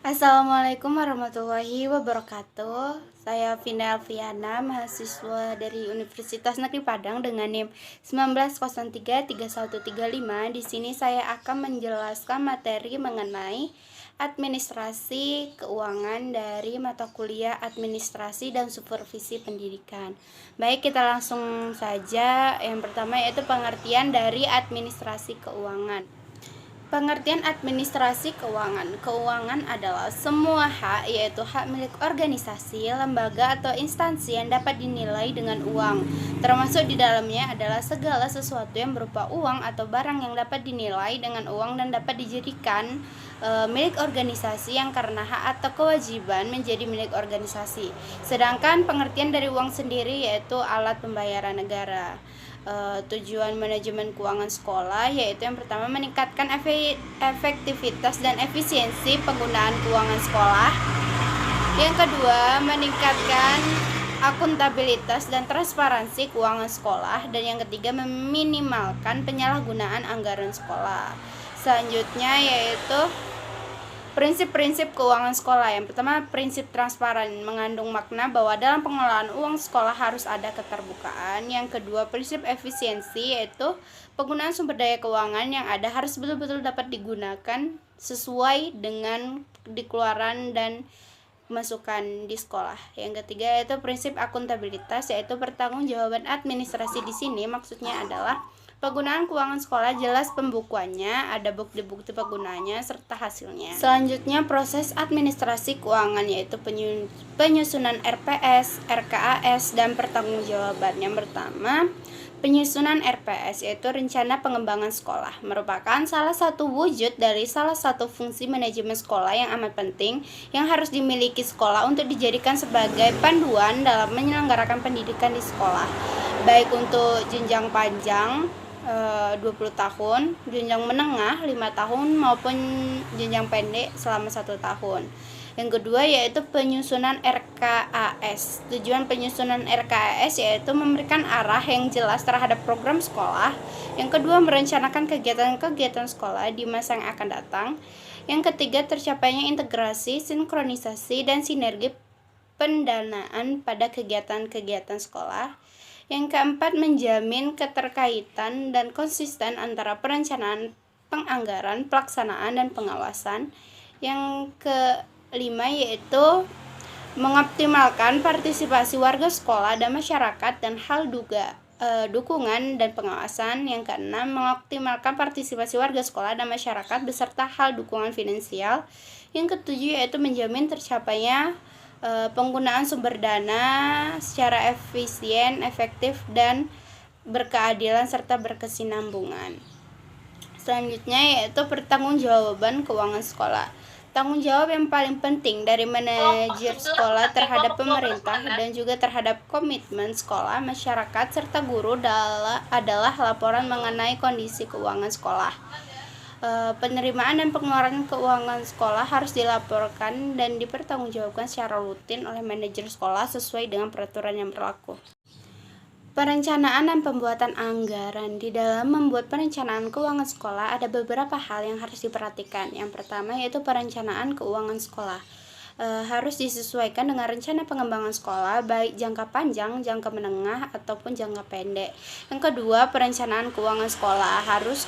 Assalamualaikum warahmatullahi wabarakatuh. Saya Vina Alfiana, mahasiswa dari Universitas Negeri Padang dengan NIM 19033135. Di sini saya akan menjelaskan materi mengenai administrasi keuangan dari mata kuliah Administrasi dan Supervisi Pendidikan. Baik, kita langsung saja. Yang pertama yaitu pengertian dari administrasi keuangan. Pengertian administrasi keuangan. Keuangan adalah semua hak, yaitu hak milik organisasi, lembaga, atau instansi yang dapat dinilai dengan uang. Termasuk di dalamnya adalah segala sesuatu yang berupa uang atau barang yang dapat dinilai dengan uang dan dapat dijadikan milik organisasi yang karena hak atau kewajiban menjadi milik organisasi. Sedangkan pengertian dari uang sendiri yaitu alat pembayaran negara. Tujuan manajemen keuangan sekolah yaitu yang pertama meningkatkan efektivitas dan efisiensi penggunaan keuangan sekolah. Yang kedua, meningkatkan akuntabilitas dan transparansi keuangan sekolah. Dan yang ketiga, meminimalkan penyalahgunaan anggaran sekolah. Selanjutnya yaitu prinsip-prinsip keuangan sekolah. Yang pertama, prinsip transparan, mengandung makna bahwa dalam pengelolaan uang sekolah harus ada keterbukaan. Yang kedua, prinsip efisiensi, yaitu penggunaan sumber daya keuangan yang ada harus betul-betul dapat digunakan sesuai dengan dikeluaran dan masukan di sekolah. Yang ketiga yaitu prinsip akuntabilitas, yaitu pertanggungjawaban administrasi. Di sini maksudnya adalah penggunaan keuangan sekolah jelas pembukuannya, ada bukti-bukti penggunaannya serta hasilnya. Selanjutnya proses administrasi keuangan yaitu penyusunan RPS, RKAS, dan pertanggungjawaban. Yang pertama, penyusunan RPS yaitu rencana pengembangan sekolah, merupakan salah satu wujud dari salah satu fungsi manajemen sekolah yang amat penting yang harus dimiliki sekolah untuk dijadikan sebagai panduan dalam menyelenggarakan pendidikan di sekolah, baik untuk jenjang panjang 20 tahun, jenjang menengah 5 tahun maupun jenjang pendek selama 1 tahun. Yang kedua yaitu penyusunan RKAS. Tujuan penyusunan RKAS yaitu memberikan arah yang jelas terhadap program sekolah. Yang kedua, merencanakan kegiatan-kegiatan sekolah di masa yang akan datang. Yang ketiga, tercapainya integrasi, sinkronisasi, dan sinergi pendanaan pada kegiatan-kegiatan sekolah. Yang keempat, menjamin keterkaitan dan konsisten antara perencanaan, penganggaran, pelaksanaan, dan pengawasan. Yang kelima yaitu mengoptimalkan partisipasi warga sekolah dan masyarakat dan hal dukungan dan pengawasan. Yang keenam, mengoptimalkan partisipasi warga sekolah dan masyarakat beserta hal dukungan finansial. Yang ketujuh yaitu menjamin tercapainya penggunaan sumber dana secara efisien, efektif, dan berkeadilan serta berkesinambungan. Selanjutnya yaitu pertanggungjawaban keuangan sekolah. Tanggung jawab yang paling penting dari manajer sekolah terhadap pemerintah dan juga terhadap komitmen sekolah, masyarakat, serta guru adalah laporan mengenai kondisi keuangan sekolah. Penerimaan dan pengeluaran keuangan sekolah harus dilaporkan dan dipertanggungjawabkan secara rutin oleh manajer sekolah sesuai dengan peraturan yang berlaku. Perencanaan dan pembuatan anggaran. Di dalam membuat perencanaan keuangan sekolah ada beberapa hal yang harus diperhatikan. Yang pertama yaitu perencanaan keuangan sekolah. Harus disesuaikan dengan rencana pengembangan sekolah baik jangka panjang, jangka menengah, ataupun jangka pendek. Yang kedua, perencanaan keuangan sekolah harus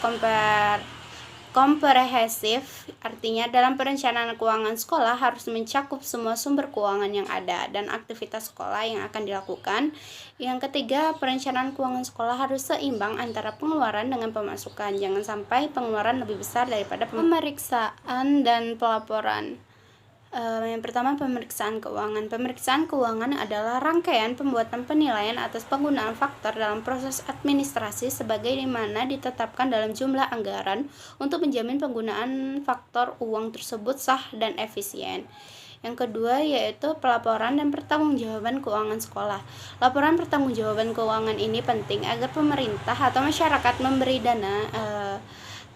komprehensif, artinya dalam perencanaan keuangan sekolah harus mencakup semua sumber keuangan yang ada dan aktivitas sekolah yang akan dilakukan. Yang ketiga, perencanaan keuangan sekolah harus seimbang antara pengeluaran dengan pemasukan. Jangan sampai pengeluaran lebih besar daripada pemeriksaan dan pelaporan. Yang pertama, pemeriksaan keuangan. Pemeriksaan keuangan adalah rangkaian pembuatan penilaian atas penggunaan faktor dalam proses administrasi sebagaimana ditetapkan dalam jumlah anggaran untuk menjamin penggunaan faktor uang tersebut sah dan efisien. Yang kedua yaitu pelaporan dan pertanggungjawaban keuangan sekolah. Laporan pertanggungjawaban keuangan ini penting agar pemerintah atau masyarakat memberi dana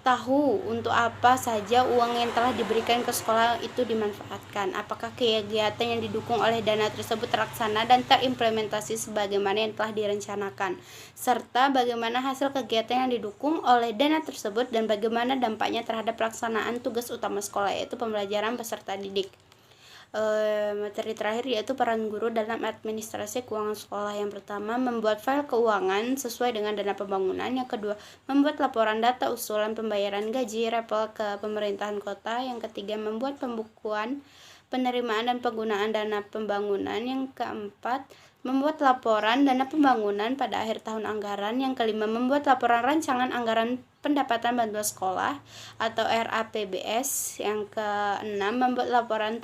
tahu untuk apa saja uang yang telah diberikan ke sekolah itu dimanfaatkan, apakah kegiatan yang didukung oleh dana tersebut terlaksana dan terimplementasi sebagaimana yang telah direncanakan, serta bagaimana hasil kegiatan yang didukung oleh dana tersebut dan bagaimana dampaknya terhadap pelaksanaan tugas utama sekolah, yaitu pembelajaran peserta didik. Materi terakhir yaitu peran guru dalam administrasi keuangan sekolah. Yang pertama, membuat file keuangan sesuai dengan dana pembangunan. Yang kedua, membuat laporan data usulan pembayaran gaji rapel ke pemerintahan kota. Yang ketiga, membuat pembukuan penerimaan dan penggunaan dana pembangunan. Yang keempat, membuat laporan dana pembangunan pada akhir tahun anggaran. Yang kelima, membuat laporan rancangan anggaran pendapatan bantuan sekolah atau RAPBS. Yang keenam, membuat laporan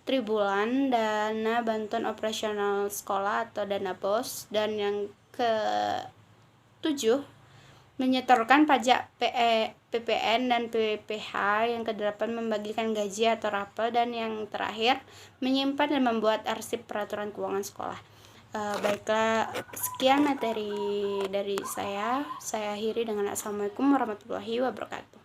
tribulan dana bantuan operasional sekolah atau dana BOS. Dan yang ketujuh, menyetorkan pajak PPN dan PPH. Yang kedelapan, membagikan gaji atau rapel. Dan yang terakhir, menyimpan dan membuat arsip peraturan keuangan sekolah. Baiklah, sekian materi dari saya akhiri dengan assalamualaikum warahmatullahi wabarakatuh.